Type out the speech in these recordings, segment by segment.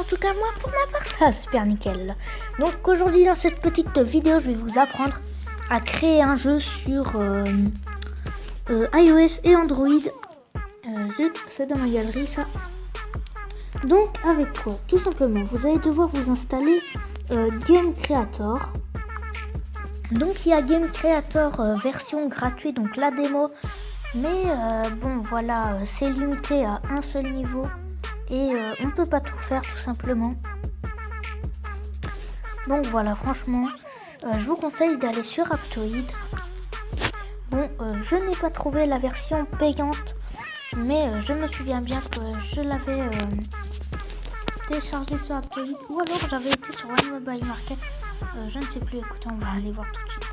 en tout cas moi pour ma part ça super nickel. Donc aujourd'hui dans cette petite vidéo je vais vous apprendre à créer un jeu sur iOS et Android. Zut, c'est dans ma galerie ça. Donc avec quoi? Tout simplement vous allez devoir vous installer Game Creator. Donc il y a Game Creator version gratuite, donc la démo. Mais bon voilà, c'est limité à un seul niveau. Et on ne peut pas tout faire tout simplement. Donc voilà, franchement, je vous conseille d'aller sur Aptoide. Bon, je n'ai pas trouvé la version payante. Mais je me souviens bien que je l'avais téléchargé sur Aptoide. Ou alors j'avais été sur One Mobile Market. Je ne sais plus, écoutez, on va aller voir tout de suite.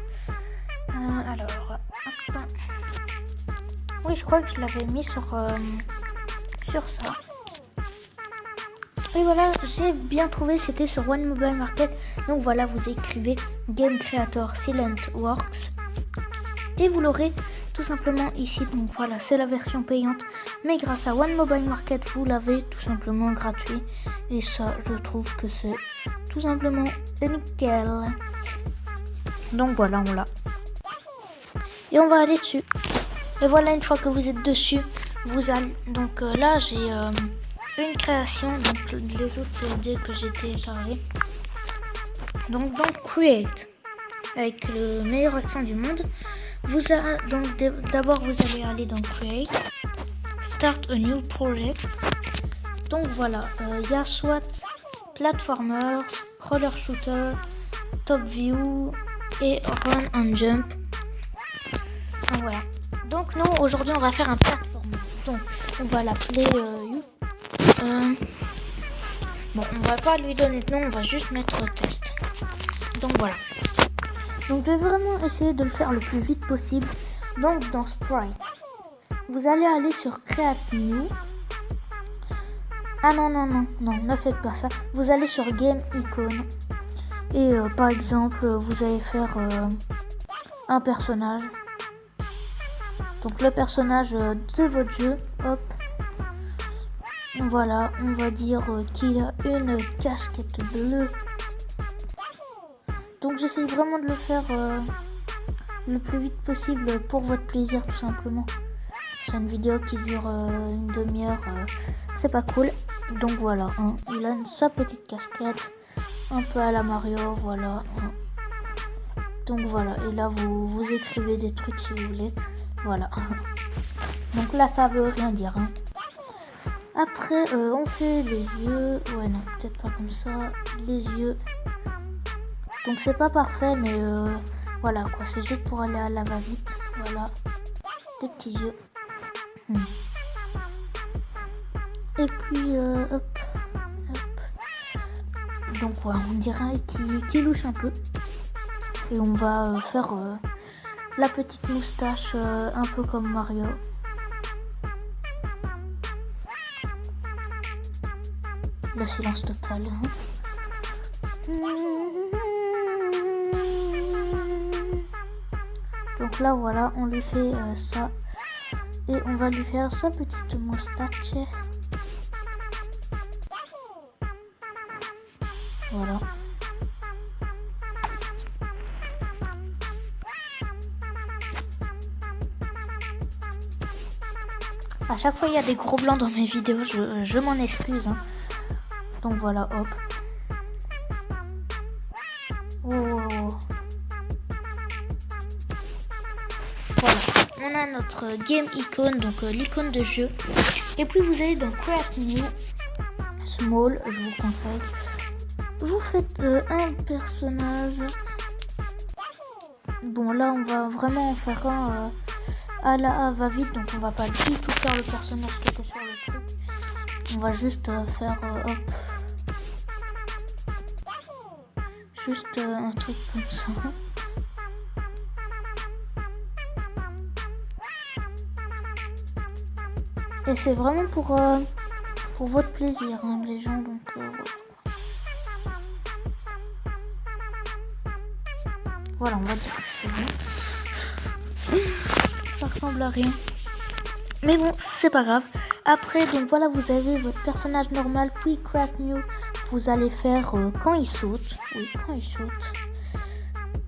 Alors, hop. Oui, je crois que je l'avais mis sur ça. Et voilà, j'ai bien trouvé, c'était sur One Mobile Market. Donc voilà, vous écrivez Game Creator Silent Works. Et vous l'aurez tout simplement ici. Donc voilà, c'est la version payante. Mais grâce à One Mobile Market, vous l'avez tout simplement gratuit. Et ça, je trouve que c'est tout simplement nickel. Donc voilà, on l'a. Et on va aller dessus. Et voilà, une fois que vous êtes dessus, vous allez... Donc là, j'ai une création. Donc les autres, c'est des que j'ai téléchargés. Donc dans Create, avec le meilleur accent du monde. Donc d'abord, vous allez aller dans Create. Start a new project. Donc voilà, il y a soit Platformer, Crawler Shooter, Top View et Run and Jump. Donc voilà. Donc nous aujourd'hui on va faire un platformer. Donc on va l'appeler bon, on va pas lui donner de nom, on va juste mettre test. Donc voilà. Donc je vais vraiment essayer de le faire le plus vite possible. Donc dans Sprite, vous allez aller sur Create New. Ah non, ne faites pas ça. Vous allez sur Game Icon. Et par exemple, vous allez faire un personnage. Donc le personnage de votre jeu, hop. Voilà, on va dire qu'il a une casquette bleue. Donc j'essaye vraiment de le faire le plus vite possible pour votre plaisir tout simplement. C'est une vidéo qui dure une demi-heure, c'est pas cool. Donc voilà, hein, il a sa petite casquette, un peu à la Mario, voilà. Hein. Donc voilà, et là vous écrivez des trucs si vous voulez. Voilà. Donc là ça veut rien dire. Hein. Après on fait les yeux. Ouais non, peut-être pas comme ça. Les yeux. Donc c'est pas parfait mais voilà quoi. C'est juste pour aller à la va-vite. Voilà. Des petits yeux. Et puis hop. Donc voilà, on dirait qu'il louche un peu. Et on va faire la petite moustache un peu comme Mario. Le silence total. Donc là voilà, on lui fait ça. Et on va lui faire sa petite moustache. Voilà. À chaque fois il y a des gros blancs dans mes vidéos, je m'en excuse. Hein. Donc voilà, hop. Oh. Voilà, on a notre game icon, donc l'icône de jeu. Et puis vous allez dans Create New, Small, je vous conseille. Vous faites un personnage. Bon là on va vraiment en faire un à la va-vite, donc on va pas du tout faire le personnage qui était sur le truc. On va juste faire hop. Juste un truc comme ça. Et c'est vraiment pour votre plaisir, hein, les gens, donc voilà. Voilà, on va dire que c'est bon. Ça ressemble à rien. Mais bon, c'est pas grave. Après, donc voilà, vous avez votre personnage normal, puis Create New vous allez faire quand il saute. Oui, quand il saute.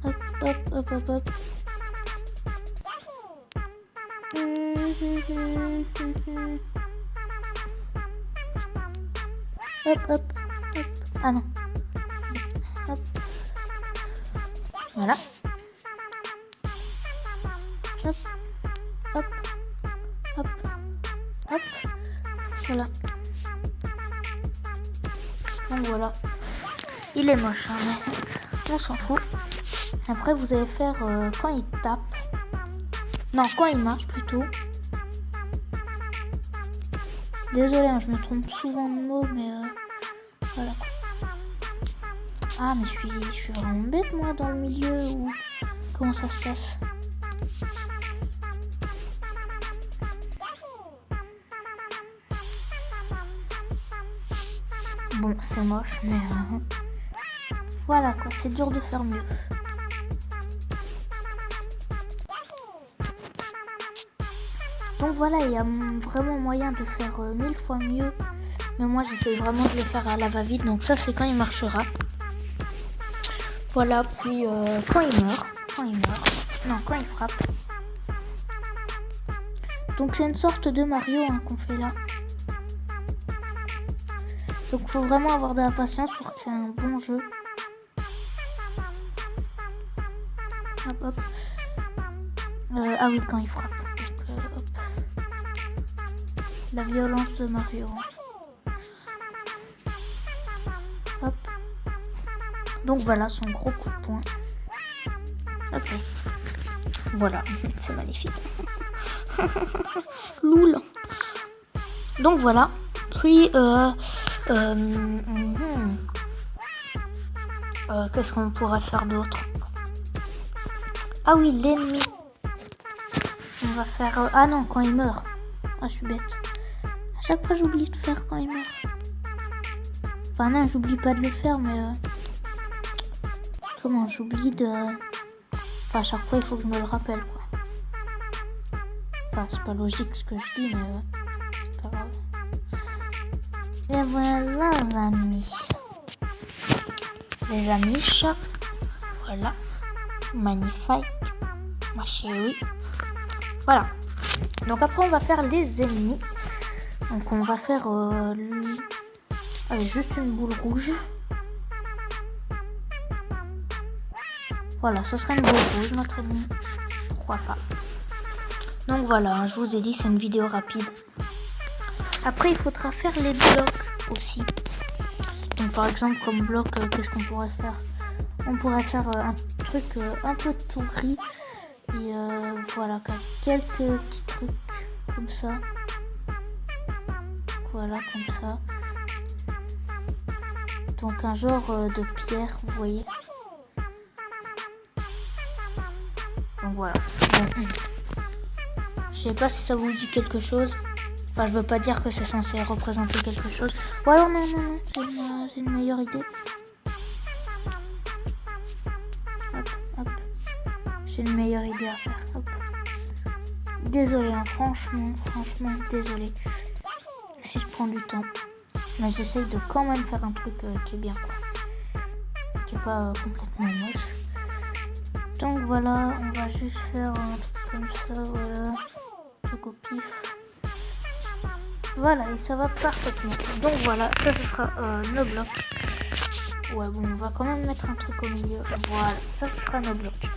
Hop, hop, hop, hop, hop. Hop, hop, hop. Ah non. Hop. Voilà. Hop, hop, hop, hop. Voilà. Donc voilà. Il est moche, hein, mais on s'en fout. Après, vous allez faire quand il tape. Non, quand il marche plutôt. Désolée, hein, je me trompe souvent de mots, mais voilà. Ah, mais je suis vraiment bête, moi, dans le milieu. Ou comment ça se passe? Bon, c'est moche, mais voilà quoi, c'est dur de faire mieux. Donc voilà, il y a vraiment moyen de faire 1000 fois mieux. Mais moi, j'essaie vraiment de le faire à la va-vite. Donc ça, c'est quand il marchera. Voilà, puis quand il meurt. Non, quand il frappe. Donc c'est une sorte de Mario hein, qu'on fait là. Donc il faut vraiment avoir de la patience pour faire un bon jeu. Hop, hop. Ah oui, quand il frappe. Donc, hop. La violence de Mario. Hop. Donc voilà son gros coup de poing. Ok. Voilà, c'est magnifique. Loul. Donc voilà. Puis qu'est-ce qu'on pourrait faire d'autre? Ah oui, l'ennemi. On va faire... ah non, quand il meurt. Ah, je suis bête. À chaque fois, j'oublie de faire quand il meurt. Enfin non, j'oublie pas de le faire, mais... comment j'oublie de... Enfin, à chaque fois, il faut que je me le rappelle, quoi. Enfin, c'est pas logique ce que je dis, mais... c'est pas grave. Et voilà, les amis. Les amis, voilà. Magnifique. Ma chérie. Voilà. Donc après, on va faire les ennemis. Donc on va faire avec juste une boule rouge. Voilà, ce sera une boule rouge, notre ennemi. Pourquoi pas. Donc voilà, je vous ai dit, c'est une vidéo rapide. Après, il faudra faire les blocs aussi. Donc par exemple, comme bloc, qu'est-ce qu'on pourrait faire? On pourrait faire un truc un peu tout gris. Et voilà, quelques petits trucs comme ça. Voilà, comme ça. Donc un genre de pierre, vous voyez. Donc voilà. Bon. Je sais pas si ça vous dit quelque chose. Enfin, je veux pas dire que c'est censé représenter quelque chose. Ou alors non, j'ai une meilleure idée. Hop, hop. J'ai une meilleure idée à faire. Hop. Désolé, hein, franchement, désolé. Si je prends du temps. Mais j'essaye de quand même faire un truc qui est bien, quoi. Qui est pas complètement moche. Donc voilà, on va juste faire un truc comme ça, voilà. Truc au pif. Voilà, et ça va parfaitement. Donc voilà, ça ce sera nos blocs. Ouais, bon, on va quand même mettre un truc au milieu. Voilà, ça ce sera nos blocs.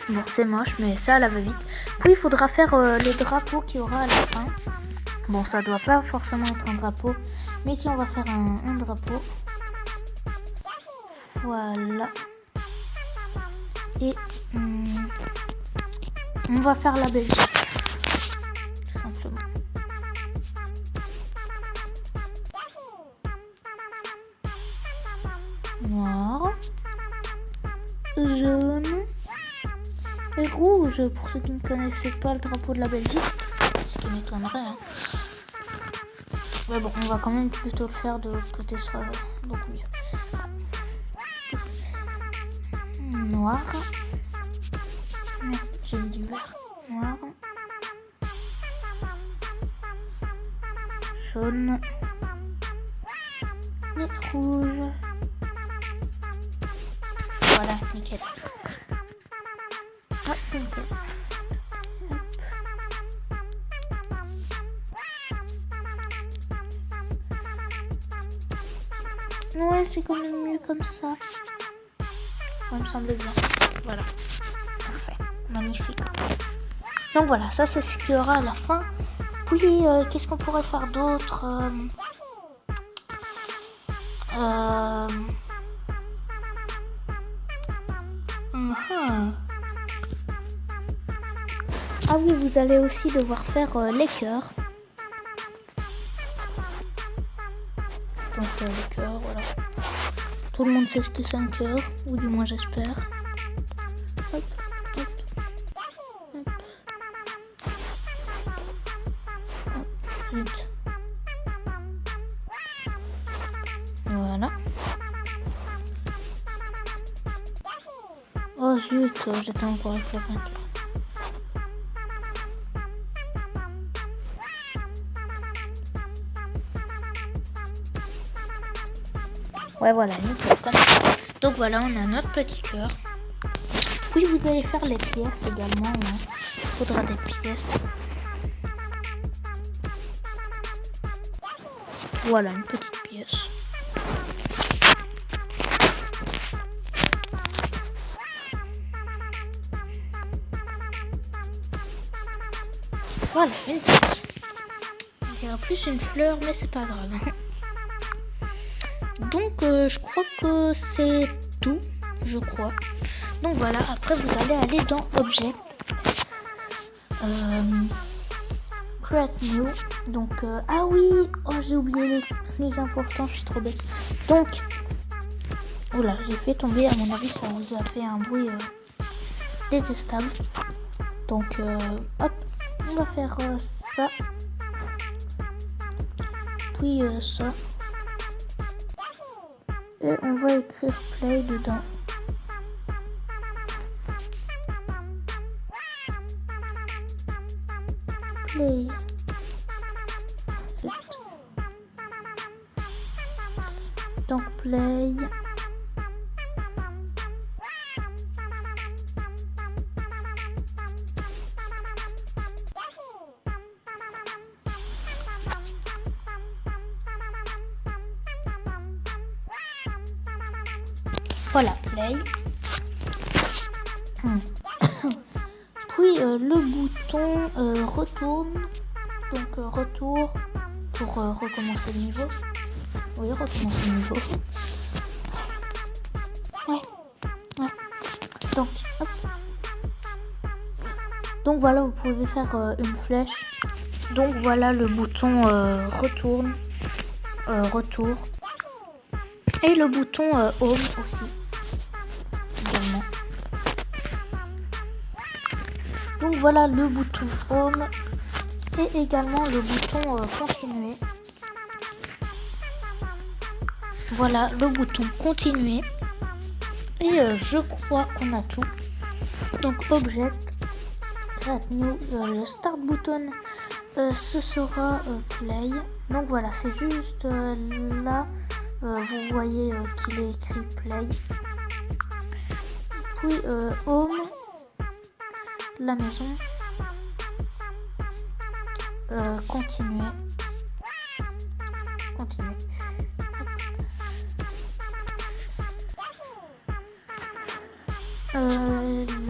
Bon, c'est moche, mais ça, la va vite. Puis, il faudra faire les drapeaux qu'il y aura à la fin. Bon, ça doit pas forcément être un drapeau. Mais si on va faire un drapeau. Voilà. Et on va faire la Belgique. Tout simplement. Noir. Jaune. Et rouge, pour ceux qui ne connaissaient pas le drapeau de la Belgique, ce qui m'étonnerait. Hein. Mais bon, on va quand même plutôt le faire de l'autre côté, ça sera beaucoup mieux. Noir. Merde, j'ai mis du vert. Noir. Jaune. rouge. Voilà, nickel. Ah, c'est nickel. Ouais, c'est quand même mieux comme ça. Ouais, il me semble bien. Voilà. Parfait. Magnifique. Donc voilà, ça c'est ce qu'il y aura à la fin. Puis, qu'est-ce qu'on pourrait faire d'autre Ah oui, vous allez aussi devoir faire les cœurs. Donc les cœurs, voilà. Tout le monde sait ce que c'est un cœur, ou du moins j'espère. Hop, hop, hop. Hop, zut. Voilà. Oh zut, j'étais encore avec la peinture. Ouais, voilà, nickel, comme ça. Donc voilà, on a notre petit cœur. Puis vous allez faire les pièces également. Il faudra des pièces. Voilà, une petite pièce. Voilà, une pièce. Il y a plus une fleur, mais c'est pas grave. Donc je crois que c'est tout, je crois. Donc voilà, après vous allez aller dans Object, Create New. Donc ah oui, oh j'ai oublié les plus importants, je suis trop bête. Donc oula, j'ai fait tomber, à mon avis ça vous a fait un bruit détestable. Donc hop, on va faire ça, puis ça. Et on va écrire play dedans. Play. Donc play. Voilà, play. Puis le bouton retourne. Donc retour pour recommencer le niveau. Oui, recommencer le niveau. Ouais. Donc, hop. Donc voilà, vous pouvez faire une flèche. Donc voilà le bouton retourne, retour. Et le bouton home aussi. Également. Donc voilà le bouton home. Et également le bouton continuer. Voilà le bouton continuer. Et je crois qu'on a tout. Donc Object, Create New, le Start Button, ce sera Play. Donc voilà, c'est juste là, vous voyez qu'il est écrit Play. Puis Home, la maison, continuer.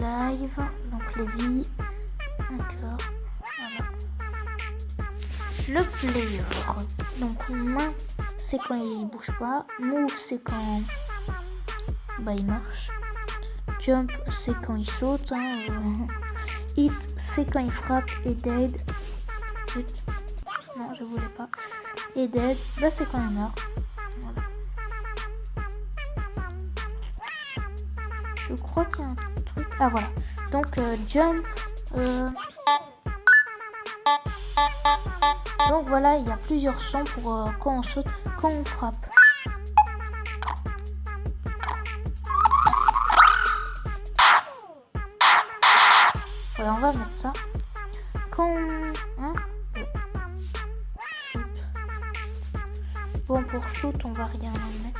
Live, donc les vies, d'accord, voilà. Le player, donc main c'est quand il bouge pas, move c'est quand il marche, jump c'est quand il saute, hit c'est quand il frappe, et dead, non je voulais pas, et dead c'est quand il meurt. Voilà. Je crois qu'il y a un truc. Ah voilà. Donc jump. Donc voilà, il y a plusieurs sons pour quand on saute, quand on frappe. Voilà, on va mettre ça. Quand on shoot. Bon, pour shoot, on va rien en mettre.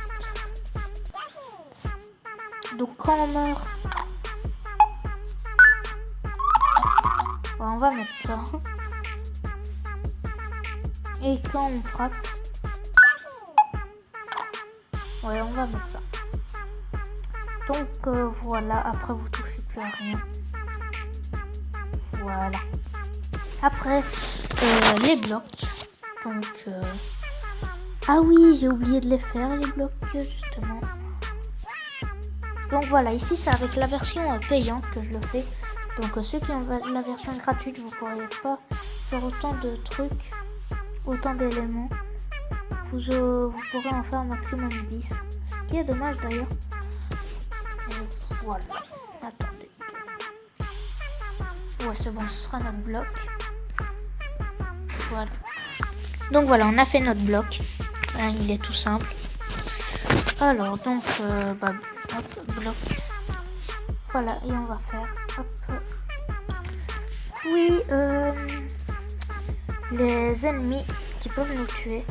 Donc quand on meurt, on va mettre ça. Et quand on frappe, ouais, on va mettre ça. Donc voilà, après vous touchez plus à rien. Voilà. Après les blocs. Donc ah oui, j'ai oublié de les faire les blocs justement. Donc voilà, ici c'est avec la version payante que je le fais. Donc ceux qui ont la version gratuite, vous ne pourrez pas faire autant de trucs, autant d'éléments. Vous pourrez en faire un maximum 10. Ce qui est dommage d'ailleurs. Voilà. Attendez. Ouais, c'est bon, ce sera notre bloc. Voilà. Donc voilà, on a fait notre bloc. Hein, il est tout simple. Alors, donc, hop, bloc. Voilà, et on va faire. Hop. Oui, les ennemis qui peuvent nous tuer.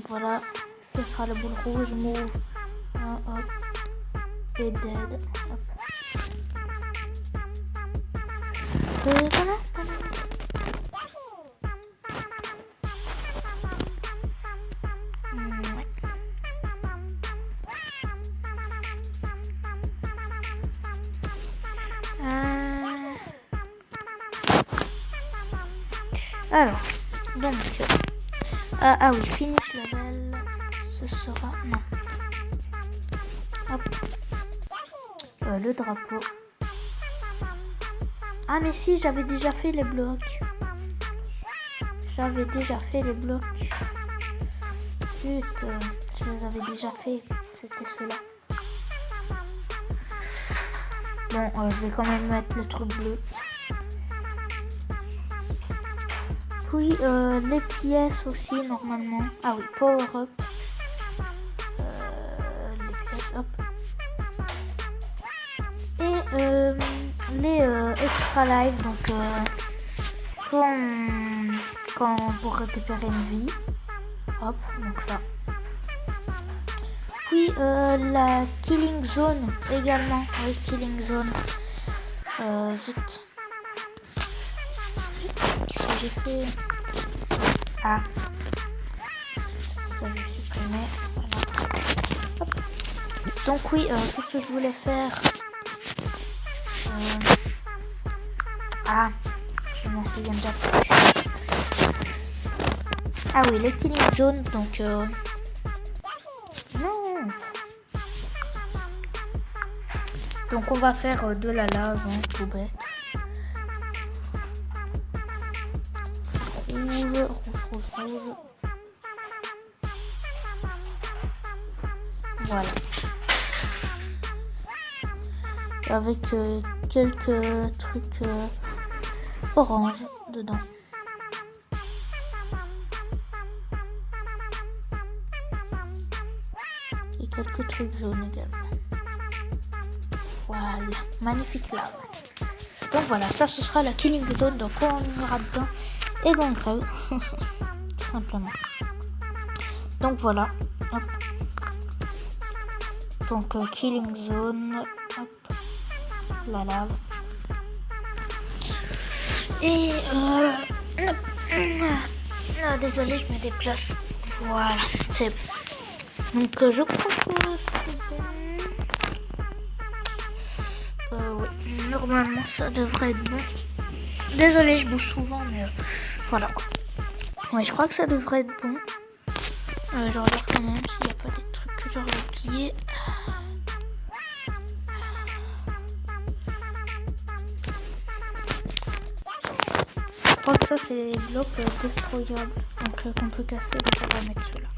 Voilà, ce sera la boule rouge, move. Hop. Et dead. Hop. Et voilà. Ouais. Alors, donc, ah oui, finish level, ce sera, non. Hop. Le drapeau. Ah mais si, j'avais déjà fait les blocs. Putain, je les avais déjà fait. C'était ceux-là. Bon, je vais quand même mettre le truc bleu. Puis les pièces aussi normalement. Ah oui, power up. Les pièces, hop. Et les extra life, donc quand pour récupérer une vie. Hop, donc ça. Puis la killing zone également. Oui, killing zone. Zut. Qu'est-ce que j'ai fait? Ah. Ça, je vais supprimer. Voilà. Hop. Donc oui, qu'est-ce que je voulais faire? Ah, je m'en souviens déjà. Ah oui, les killing zone, donc non. Donc on va faire de la lave, hein, tout bête. Rouge. Voilà. Avec quelques trucs orange dedans. Et quelques trucs jaunes également. Voilà, magnifique lave. Donc voilà, ça ce sera la killing zone, donc on ira dedans et bon creux. Tout simplement. Donc voilà. Hop. Donc killing zone. Hop. La lave. Et désolé, je me déplace. Voilà, c'est bon. Donc je crois que c'est bon. Oui, normalement ça devrait être bon. Désolé, je bouge souvent, mais voilà quoi. Ouais, je crois que ça devrait être bon. Je regarde quand même s'il n'y a pas des trucs que j'aurais oubliés. Je crois que ça c'est des blocs destroyables, donc qu'on peut casser, donc on va mettre ceux-là.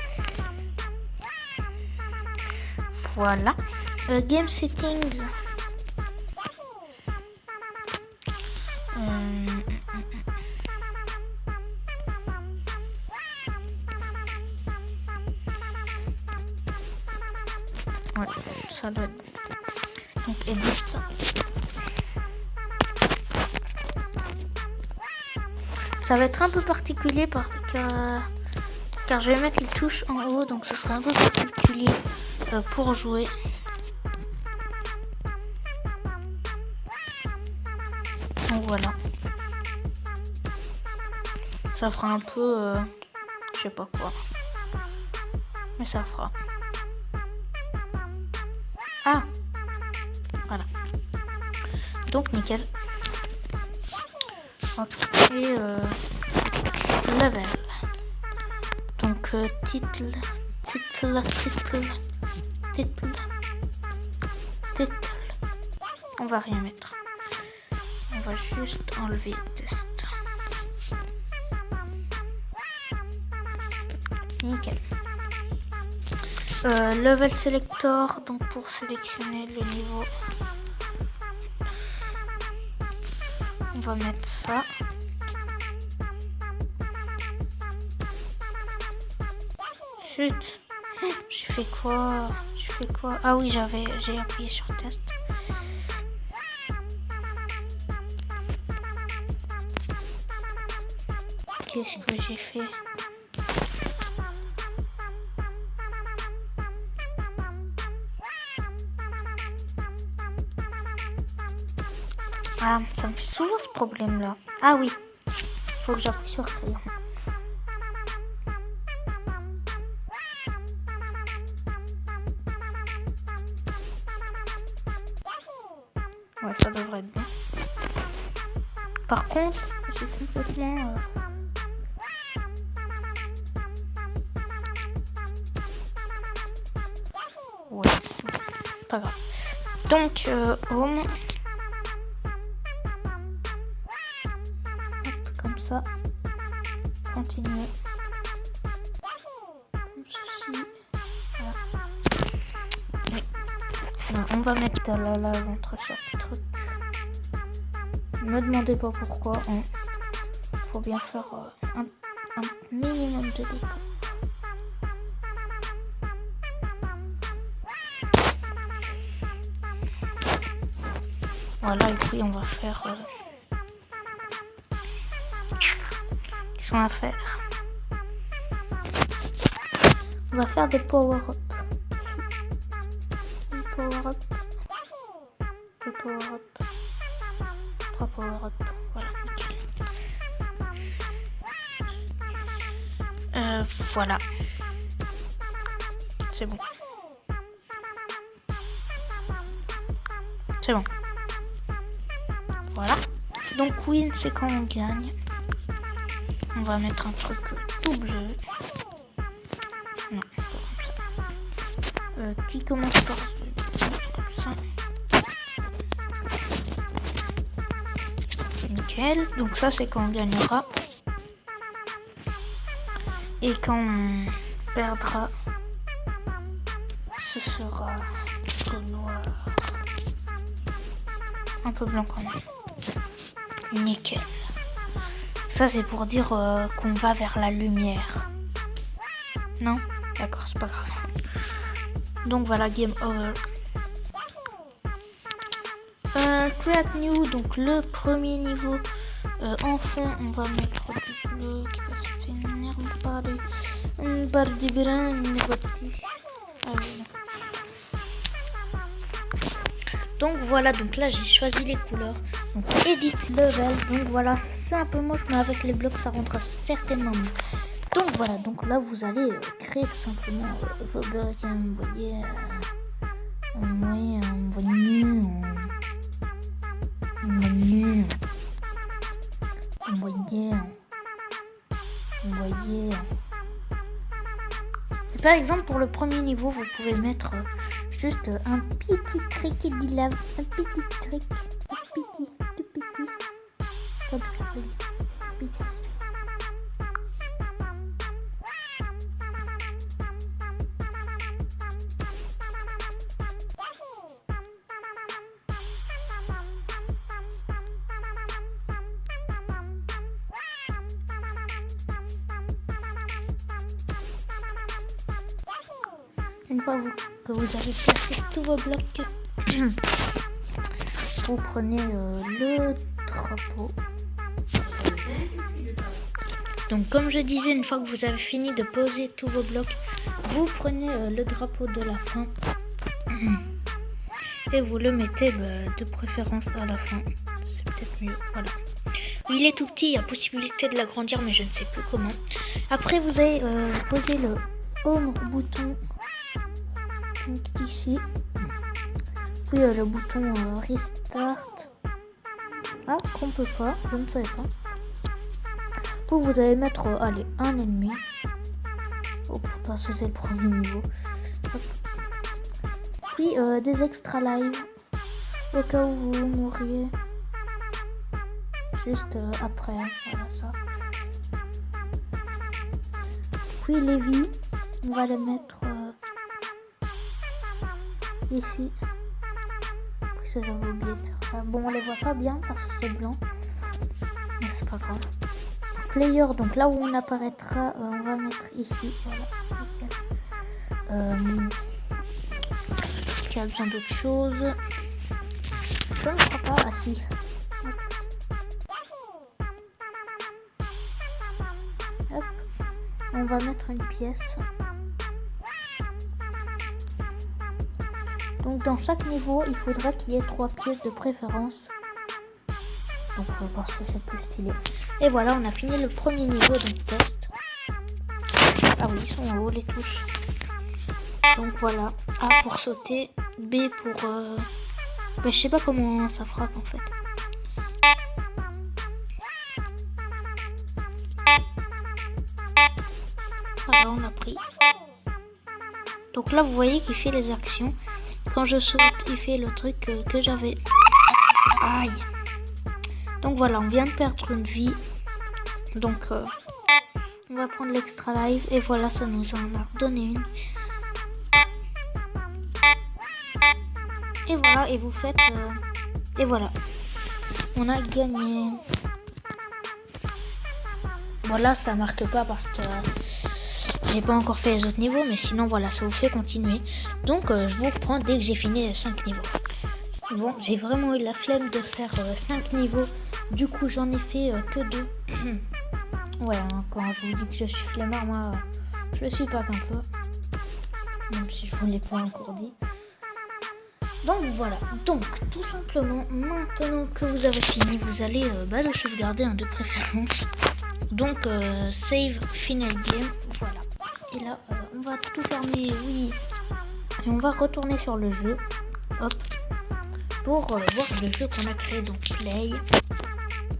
Voilà. Game settings. Ouais, ça doit être. Donc edit. Ça va être un peu particulier car je vais mettre les touches en haut, donc ce sera un peu particulier pour jouer. Donc voilà. Ça fera un peu... je sais pas quoi. Mais ça fera. Ah! Voilà. Donc nickel. Ok. Level. Donc titre. On va rien mettre. On va juste enlever test. Nickel. Level selector, donc pour sélectionner le niveau, on va mettre ça. Chut, j'ai fait quoi? Ah oui, j'ai appuyé sur test. Qu'est-ce que j'ai fait? Ah, ça me fait souvent ce problème là. Ah oui, faut que j'appuie sur crayon. Ouais, ça devrait être bon. Par contre, j'ai complètement... Ouais, pas grave. Donc, home. Hop, comme ça. Continuer. Comme ceci. Voilà. Oui. Non, on va mettre là entre chaque truc. Ne me demandez pas pourquoi. Hein. Faut bien faire un minimum de décor. Voilà, et puis on va faire... Ils sont à faire. On va faire des power-up. Des power-up. Des power-up. 3 power-up. Voilà. Voilà. C'est bon. C'est bon. Voilà. Donc win, c'est quand on gagne. On va mettre un truc tout bleu. Non, pas comme ça. Qui commence par comme ça. Nickel. Donc ça, c'est quand on gagnera. Et quand on perdra, ce sera tout noir. Un peu blanc quand même. Nickel. Ça c'est pour dire qu'on va vers la lumière. Non? D'accord, c'est pas grave. Donc voilà, game over. Create new, donc le premier niveau. En fond, on va mettre du bleu qui va se finir par du brun négatif. Ah oui, non. Donc voilà, donc là j'ai choisi les couleurs. Donc edit level, donc voilà, c'est un peu moche mais avec les blocs ça rendra certainement mieux. Donc voilà, donc là vous allez créer tout simplement vos blocs, envoyer Et par exemple pour le premier niveau vous pouvez mettre juste un petit truc qui dit là, un petit truc, tout petit, comme ça, petit. Une fois que vous avez placé tous vos blocs, vous prenez le drapeau. Donc comme je disais, une fois que vous avez fini de poser tous vos blocs, vous prenez le drapeau de la fin et vous le mettez de préférence à la fin. C'est peut-être mieux. Voilà. Il est tout petit, il y a possibilité de l'agrandir, mais je ne sais plus comment. Après, vous allez poser le home bouton donc ici. Puis le bouton restart. Ah, qu'on peut pas, je ne savais pas. Donc vous allez mettre, allez, un ennemi. Oh, parce que c'est le premier niveau. Hop. Puis des extra live. Au cas où vous mourriez. Juste après, voilà ça. Puis les vies, on va les mettre ici. Puis ça, j'avais oublié de faire ça. Bon, on les voit pas bien parce que c'est blanc. Mais c'est pas grave. Player, donc là où on apparaîtra, on va mettre ici. Voilà. Qui a besoin d'autre chose. Je ne crois pas. Ah si. Hop. On va mettre une pièce. Donc dans chaque niveau, il faudra qu'il y ait 3 pièces de préférence. Donc parce que c'est plus stylé. Et voilà, on a fini le premier niveau donc test. Ah oui, ils sont en haut les touches. Donc voilà, A pour sauter, B pour... Mais je sais pas comment ça frappe en fait. Voilà, on a pris. Donc là, vous voyez qu'il fait les actions. Quand je saute, il fait le truc que j'avais. Aïe. Donc voilà, on vient de perdre une vie. Donc on va prendre l'extra live. Et voilà, ça nous en a redonné une. Et voilà, et vous faites... et voilà. On a gagné. Voilà, ça marque pas parce que j'ai pas encore fait les autres niveaux. Mais sinon, voilà, ça vous fait continuer. Donc, je vous reprends dès que j'ai fini les 5 niveaux. Bon, j'ai vraiment eu la flemme de faire 5 niveaux. Du coup, j'en ai fait que 2. Ouais, hein, quand je vous dis que je suis flemmard, moi, je le suis pas qu'un peu. Même si je vous l'ai pas encore dit. Donc voilà, donc tout simplement, maintenant que vous avez fini, vous allez le sauvegarder de préférence. Donc save final game, voilà. Et là, on va tout fermer, oui. Et on va retourner sur le jeu, hop, pour voir le jeu qu'on a créé, donc play,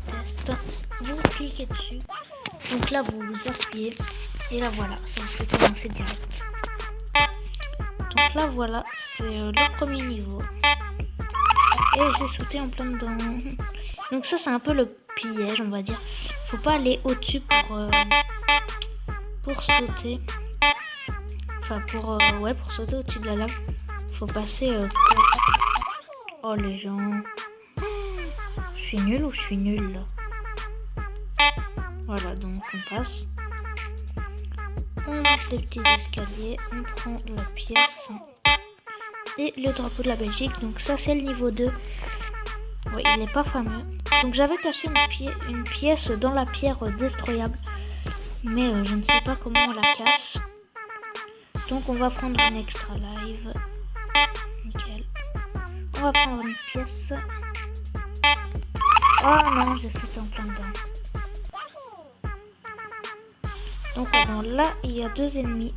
test. Vous cliquez dessus, donc là vous appuyez, et là voilà, ça vous fait commencer direct. Donc là voilà, c'est le premier niveau. Et j'ai sauté en plein dedans. Donc ça c'est un peu le piège on va dire. Faut pas aller au-dessus pour sauter. Enfin pour sauter au-dessus de la lave. Faut passer Oh les gens. Je suis nul ou je suis nul là. Voilà donc on passe. On monte les petits escaliers, on prend la pièce et le drapeau de la Belgique. Donc ça c'est le niveau 2. Oui, il n'est pas fameux. Donc j'avais caché une pièce dans la pierre destroyable. Mais je ne sais pas comment on la cache. Donc on va prendre une extra live. Nickel. On va prendre une pièce. Oh non, j'ai sauté en plein dedans. Donc là, il y a 2 ennemis.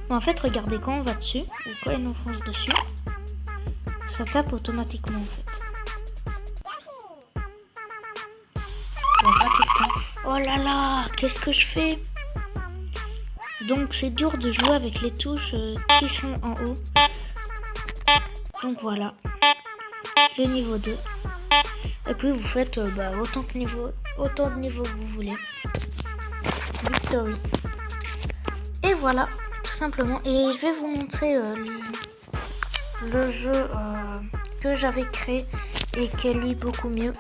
Bon, en fait, regardez, quand on va dessus, ou quand on fonce dessus, ça tape automatiquement en fait. Bon, pas tout le temps. Oh là là, qu'est-ce que je fais? Donc c'est dur de jouer avec les touches qui sont en haut. Donc voilà, le niveau 2. Et puis vous faites autant de niveaux que vous voulez. Victory. Et voilà, tout simplement. Et je vais vous montrer le jeu que j'avais créé et qui est lui beaucoup mieux.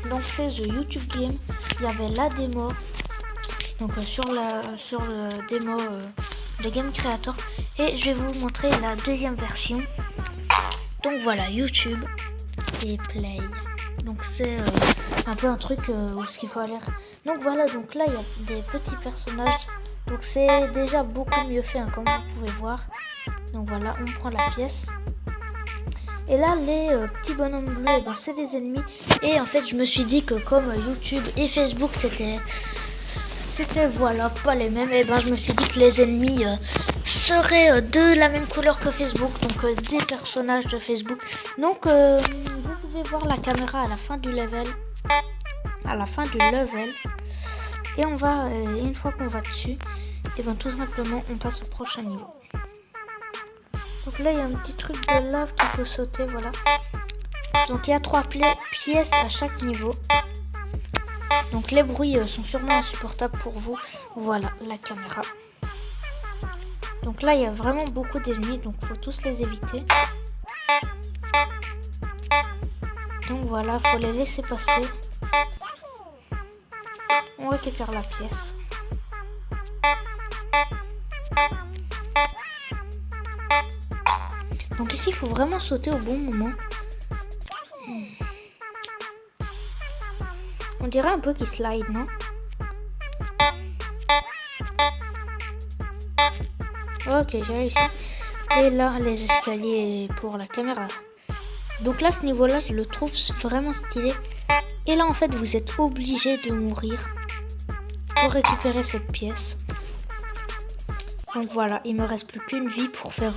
Donc c'est The YouTube Game. Il y avait la démo. Donc sur le démo de Game Creator. Et je vais vous montrer la deuxième version. Donc voilà, YouTube et Play. Donc c'est un peu un truc où ce qu'il faut aller. Donc voilà, donc là il y a des petits personnages. Donc c'est déjà beaucoup mieux fait, hein, comme vous pouvez voir. Donc voilà, on prend la pièce. Et là, les petits bonhommes bleus, eh ben, c'est des ennemis. Et en fait, je me suis dit que comme YouTube et Facebook, c'était voilà, pas les mêmes. Et ben, je me suis dit que les ennemis seraient de la même couleur que Facebook. Donc, des personnages de Facebook. Donc, vous pouvez voir la caméra à la fin du level. Et on va, une fois qu'on va dessus, et ben tout simplement, on passe au prochain niveau. Donc là, il y a un petit truc de lave qui peut sauter, voilà. Donc il y a 3 pièces à chaque niveau. Donc les bruits sont sûrement insupportables pour vous. Voilà, la caméra. Donc là, il y a vraiment beaucoup d'ennemis, donc faut tous les éviter. Donc voilà, faut les laisser passer. On récupère la pièce. Donc ici, il faut vraiment sauter au bon moment. On dirait un peu qu'il slide, non? Ok, j'ai réussi. Et là, les escaliers pour la caméra. Donc là, ce niveau-là, je le trouve vraiment stylé. Et là, en fait, vous êtes obligé de mourir pour récupérer cette pièce. Donc voilà, il me reste plus qu'une vie pour faire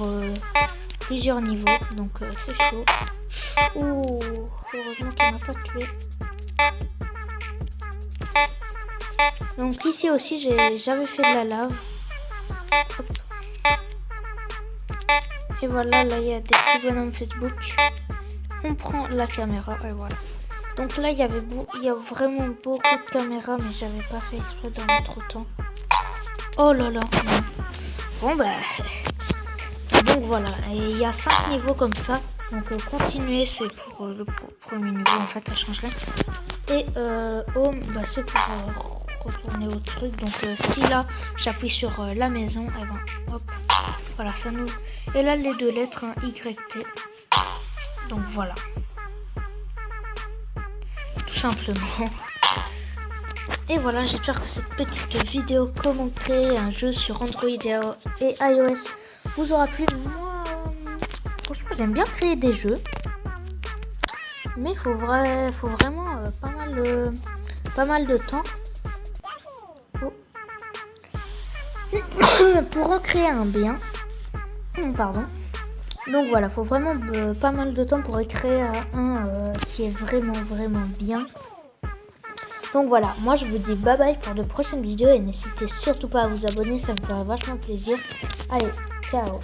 plusieurs niveaux. Donc c'est chaud. Ouh, heureusement qu'il m'a pas tué. Donc ici aussi, j'avais fait de la lave. Hop. Et voilà, là il y a des petits bonhommes Facebook. On prend la caméra et voilà. Donc là il y a vraiment beaucoup de caméras, mais j'avais pas fait exprès d'en mettre autant. Oh là là. Bon bah. Donc voilà, et il y a 5 niveaux comme ça. Donc continuer, c'est pour le premier niveau, en fait ça change rien. Et home, bah, c'est pour retourner au truc. Donc si là j'appuie sur la maison, et ben hop, voilà, ça nous. Et là les 2 lettres, hein, YT. Donc voilà. Tout simplement. Et voilà, j'espère que cette petite vidéo comment créer un jeu sur Android et iOS vous aura plu. Moi, franchement, j'aime bien créer des jeux. Mais faut vraiment pas mal de temps. Oh. Pour en créer un bien. Pardon. Donc voilà, faut vraiment pas mal de temps pour créer un qui est vraiment bien. Donc voilà, moi je vous dis bye bye pour de prochaines vidéos et n'hésitez surtout pas à vous abonner, ça me ferait vachement plaisir. Allez, ciao.